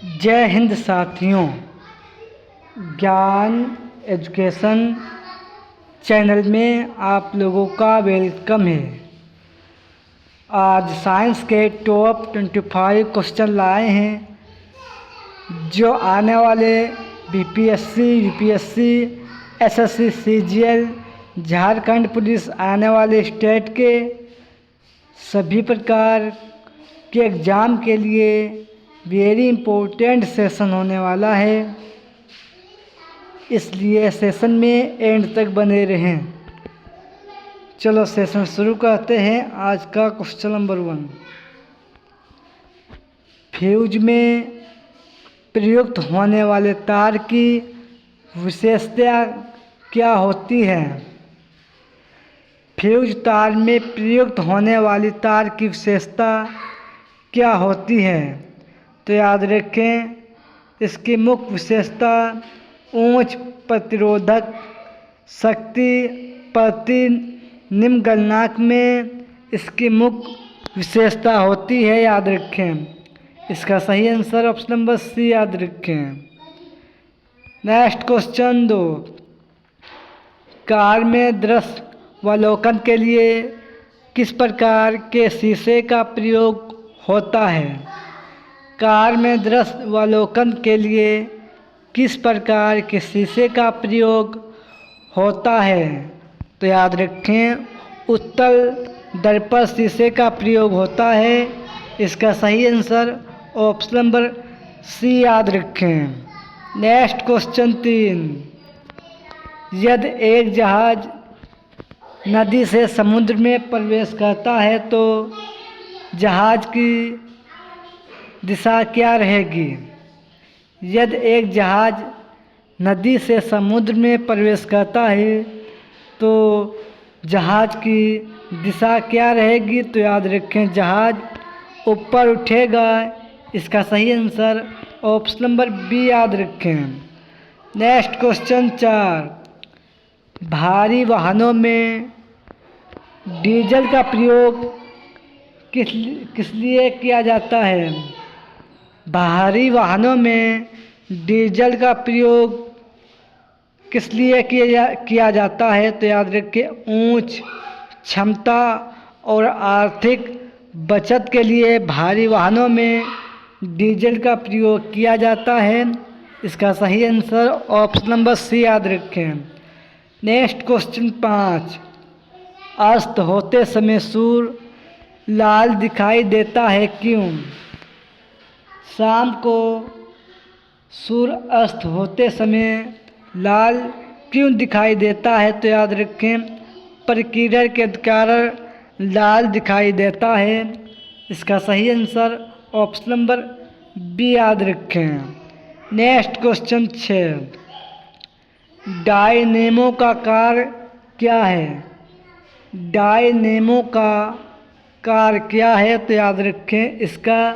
जय हिंद साथियों, ज्ञान एजुकेशन चैनल में आप लोगों का वेलकम है। आज साइंस के टॉप 25 क्वेश्चन लाए हैं जो आने वाले BPSC, UPSC, SSC, CGL, Jharkhand police, आने वाले स्टेट के सभी प्रकार के एग्ज़ाम के लिए वेरी इम्पोर्टेंट सेशन होने वाला है, इसलिए सेशन में एंड तक बने रहें। चलो सेशन शुरू करते हैं। आज का क्वेश्चन नंबर 1, फ्यूज में प्रयुक्त होने वाले तार की विशेषता क्या होती है? फ्यूज तार में प्रयुक्त होने वाली तार की विशेषता क्या होती है? तो याद रखें, इसकी मुख्य विशेषता उच्च प्रतिरोधक शक्ति प्रति निम्न गलनांक में इसकी मुख्य विशेषता होती है। याद रखें, इसका सही आंसर ऑप्शन नंबर सी याद रखें। नेक्स्ट क्वेश्चन 2, कार में दृश्यावलोकन के लिए किस प्रकार के शीशे का प्रयोग होता है? कार में दृश्यावलोकन के लिए किस प्रकार के शीशे का प्रयोग होता है? तो याद रखें, उत्तल दर्पण शीशे का प्रयोग होता है। इसका सही आंसर ऑप्शन नंबर सी याद रखें। नेक्स्ट क्वेश्चन 3, यदि एक जहाज नदी से समुद्र में प्रवेश करता है तो जहाज की दिशा क्या रहेगी? यदि एक जहाज नदी से समुद्र में प्रवेश करता है तो जहाज की दिशा क्या रहेगी? तो याद रखें, जहाज ऊपर उठेगा। इसका सही आंसर ऑप्शन नंबर बी याद रखें। नेक्स्ट क्वेश्चन 4, भारी वाहनों में डीजल का प्रयोग किस लिए किया जाता है? भारी वाहनों में डीजल का प्रयोग किस लिए किया जाता है? तो याद रखिए, उच्च क्षमता और आर्थिक बचत के लिए भारी वाहनों में डीजल का प्रयोग किया जाता है। इसका सही आंसर ऑप्शन नंबर सी याद रखें। नेक्स्ट क्वेश्चन 5, अस्त होते समय सूर्य लाल दिखाई देता है, क्यों? शाम को सूर्य अस्त होते समय लाल क्यों दिखाई देता है? तो याद रखें, प्रकिरण के कारण लाल दिखाई देता है। इसका सही आंसर ऑप्शन नंबर बी याद रखें। नेक्स्ट क्वेश्चन 6, डायनेमो का कार्य क्या है? डायनेमो का कार्य क्या है? तो याद रखें, इसका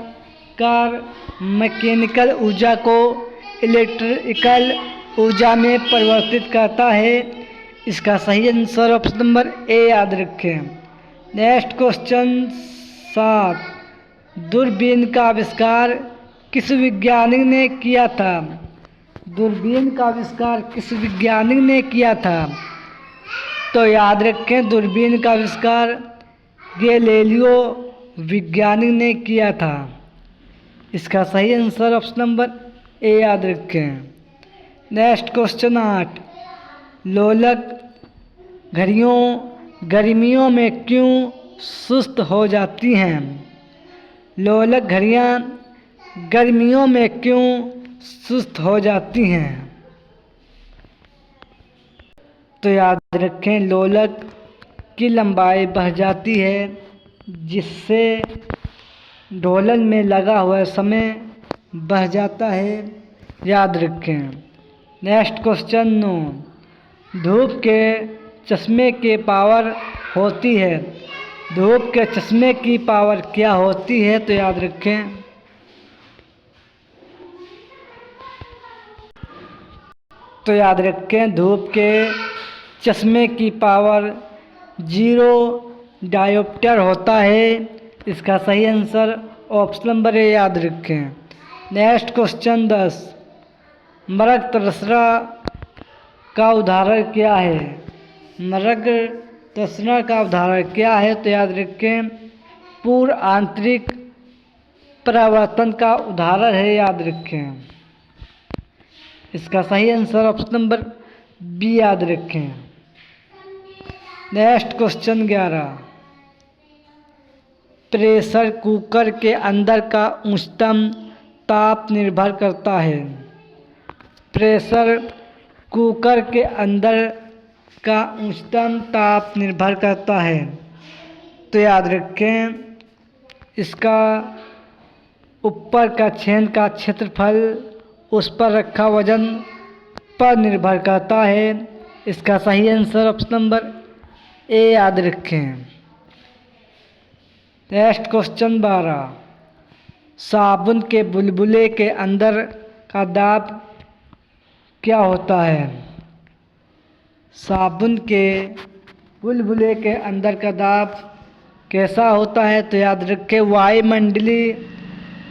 कार्य मैकेनिकल ऊर्जा को इलेक्ट्रिकल ऊर्जा में परिवर्तित करता है। इसका सही आंसर ऑप्शन नंबर ए याद रखें। नेक्स्ट क्वेश्चन 7, दूरबीन का आविष्कार किस वैज्ञानिक ने किया था? दूरबीन का आविष्कार किस वैज्ञानिक ने किया था? तो याद रखें, दूरबीन का आविष्कार गैलीलियो वैज्ञानिक ने किया था। इसका सही आंसर ऑप्शन नंबर ए याद रखें। नेक्स्ट क्वेश्चन 8, लोलक घड़ियों गर्मियों में क्यों सुस्त हो जाती हैं? लोलक घड़ियाँ गर्मियों में क्यों सुस्त हो जाती हैं? तो याद रखें, लोलक की लंबाई बढ़ जाती है जिससे दोलन में लगा हुआ समय बढ़ जाता है। याद रखें। नेक्स्ट क्वेश्चन 9, धूप के चश्मे की पावर होती है। धूप के चश्मे की पावर क्या होती है? तो याद रखें, धूप के चश्मे की पावर 0 डायोप्टर होता है। इसका सही आंसर ऑप्शन नंबर ए याद रखें। नेक्स्ट क्वेश्चन 10, मृग तृष्णा का उदाहरण क्या है? मृग तृष्णा का उदाहरण क्या है? तो याद रखें पूर्ण आंतरिक परावर्तन का उदाहरण है, याद रखें। इसका सही आंसर ऑप्शन नंबर बी याद रखें। नेक्स्ट क्वेश्चन 11, प्रेशर कुकर के अंदर का उच्चतम ताप निर्भर करता है। प्रेशर कुकर के अंदर का उच्चतम ताप निर्भर करता है, तो याद रखें इसका ऊपर का छेद का क्षेत्रफल उस पर रखा वजन पर निर्भर करता है। इसका सही आंसर ऑप्शन नंबर ए याद रखें। नेक्स्ट क्वेश्चन 12, साबुन के बुलबुले के अंदर का दाब क्या होता है? साबुन के बुलबुले के अंदर का दाब कैसा होता है? तो याद रखें वायुमंडलीय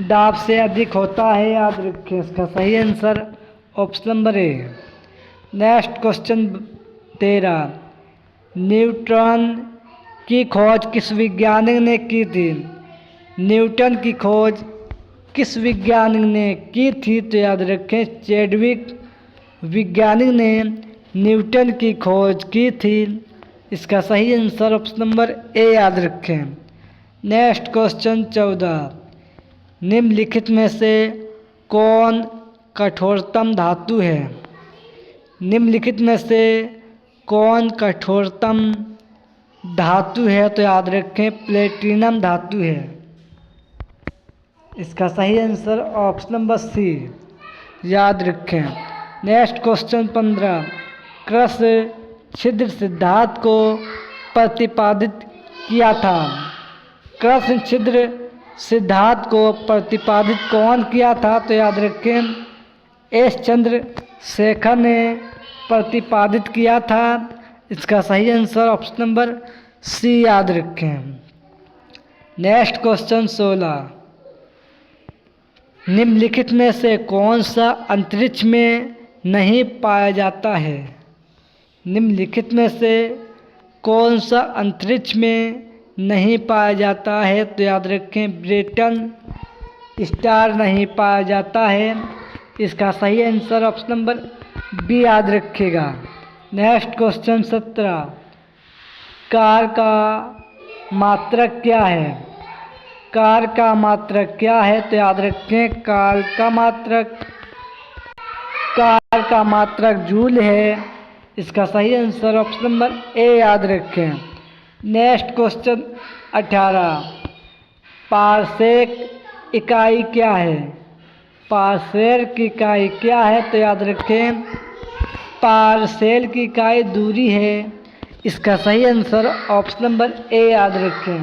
दाब से अधिक होता है, याद रखें। इसका सही answer option number A. Next question 13, neutron की खोज किस वैज्ञानिक ने की थी? न्यूटन की खोज किस वैज्ञानिक ने की थी? तो याद रखें चैडविक वैज्ञानिक ने न्यूटन की खोज की थी। इसका सही आंसर ऑप्शन नंबर ए याद रखें। नेक्स्ट क्वेश्चन 14, निम्नलिखित में से कौन कठोरतम धातु है? निम्नलिखित में से कौन कठोरतम धातु है? तो याद रखें प्लेटिनम धातु है। इसका सही आंसर ऑप्शन नंबर सी याद रखें। नेक्स्ट क्वेश्चन 15, कृष्ण छिद्र सिद्धांत को प्रतिपादित किया था। कृष्ण छिद्र सिद्धांत को प्रतिपादित कौन किया था? तो याद रखें एस चंद्रशेखर ने प्रतिपादित किया था। इसका सही आंसर ऑप्शन नंबर सी याद रखें। नेक्स्ट क्वेश्चन 16, निम्नलिखित में से कौन सा अंतरिक्ष में नहीं पाया जाता है? निम्नलिखित में से कौन सा अंतरिक्ष में नहीं पाया जाता है? तो याद रखें ब्रेटन स्टार नहीं पाया जाता है। इसका सही आंसर ऑप्शन नंबर बी याद रखिएगा। नेक्स्ट क्वेश्चन 17, कार का मात्रक क्या है? कार का मात्रक क्या है? तो याद रखें कार का मात्रक जूल है। इसका सही आंसर ऑप्शन नंबर ए याद रखें। नेक्स्ट क्वेश्चन 18, पारसेक इकाई क्या है? पारसेल की इकाई क्या है? तो याद रखें पारसेल की इकाई दूरी है। इसका सही आंसर ऑप्शन नंबर ए याद रखें।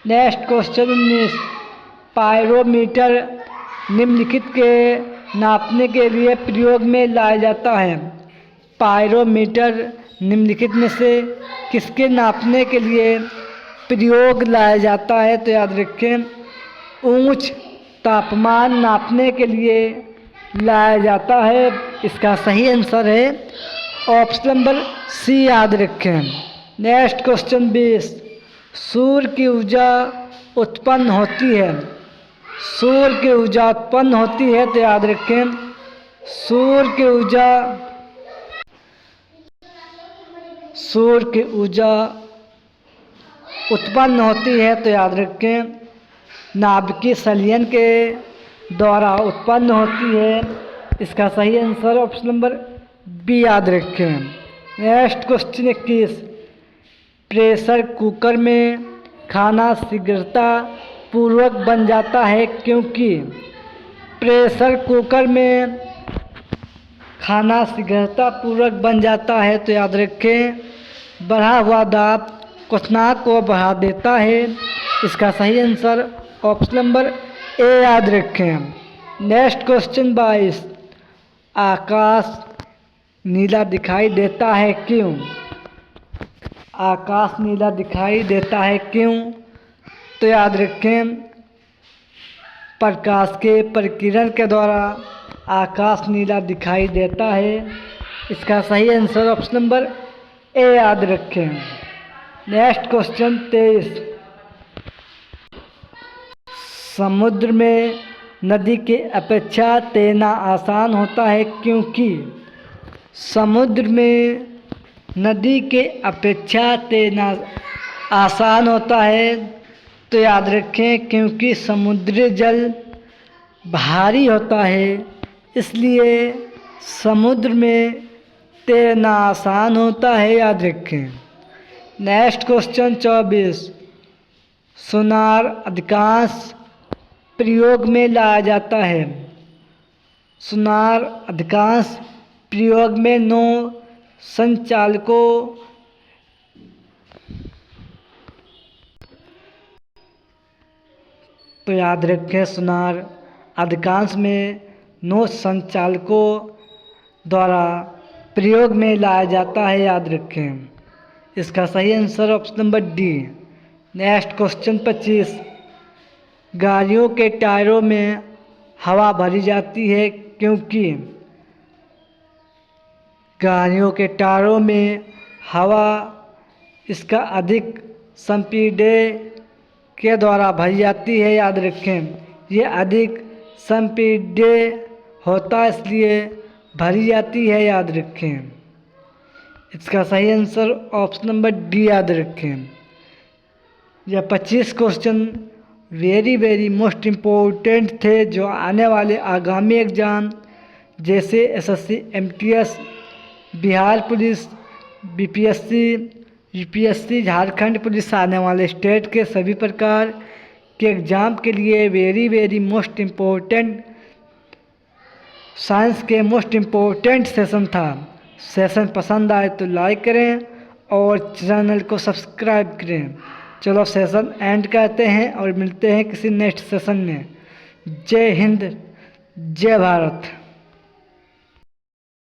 नेक्स्ट क्वेश्चन 19, पायरोमीटर निम्नलिखित के नापने के लिए प्रयोग में लाया जाता है। पायरोमीटर निम्नलिखित में से किसके नापने के लिए प्रयोग लाया जाता है? तो याद रखें उच्च तापमान नापने के लिए लाया जाता है। इसका सही आंसर है ऑप्शन नंबर सी याद रखें। नेक्स्ट क्वेश्चन 20, सूर्य की ऊर्जा उत्पन्न होती है। सूर्य की ऊर्जा उत्पन्न होती है, तो याद रखें सूर्य की ऊर्जा उत्पन्न होती है, तो याद रखें नाभिकीय संलयन के द्वारा उत्पन्न होती है। इसका सही आंसर ऑप्शन नंबर बी याद रखें। नेक्स्ट क्वेश्चन 21, प्रेशर कुकर में खाना शीघ्रता पूर्वक बन जाता है क्योंकि? प्रेशर कुकर में खाना शीघ्रता पूर्वक बन जाता है, तो याद रखें बढ़ा हुआ दाब क्वथनांक को बढ़ा देता है। इसका सही आंसर ऑप्शन नंबर ए याद रखें। नेक्स्ट क्वेश्चन 22, आकाश नीला दिखाई देता है क्यों? आकाश नीला दिखाई देता है क्यों? तो याद रखें प्रकाश के प्रकीर्णन के द्वारा आकाश नीला दिखाई देता है। इसका सही आंसर ऑप्शन नंबर ए याद रखें। Next question 23। समुद्र में नदी के अपेक्षा तैरना आसान होता है क्योंकि समुद्र में नदी के अपेक्षा तैरना आसान होता है तो याद रखें क्योंकि समुद्री जल भारी होता है, इसलिए समुद्र में तैरना आसान होता है, याद रखें। Next question 24। सोनार अधिकांश प्रयोग में लाया जाता है। सोनार अधिकांश प्रयोग में नौ संचालकों तो याद रखें सोनार अधिकांश में 9 संचालकों द्वारा प्रयोग में लाया जाता है, याद रखें। इसका सही answer option number D. Next question 25। गाड़ियों के टायरों में हवा भरी जाती है क्योंकि गाड़ियों के टायरों में हवा इसका अधिक संपीड़न के द्वारा भरी जाती है, याद रखें। ये अधिक संपीड़न होता है इसलिए भरी जाती है, याद रखें। इसका सही आंसर ऑप्शन नंबर डी याद रखें। यह 25 क्वेश्चन वेरी मोस्ट इम्पोर्टेंट थे जो आने वाले आगामी एग्जाम जैसे SSC, MTS, Bihar police, BPSC, UPSC, Jharkhand police आने वाले स्टेट के सभी प्रकार के एग्ज़ाम के लिए वेरी मोस्ट इम्पोर्टेंट साइंस के मोस्ट इम्पोर्टेंट सेशन था। सेशन पसंद आए तो लाइक करें और चैनल को सब्सक्राइब करें। चलो सेशन एंड करते हैं और मिलते हैं किसी नेक्स्ट सेशन में। जय हिंद, जय भारत।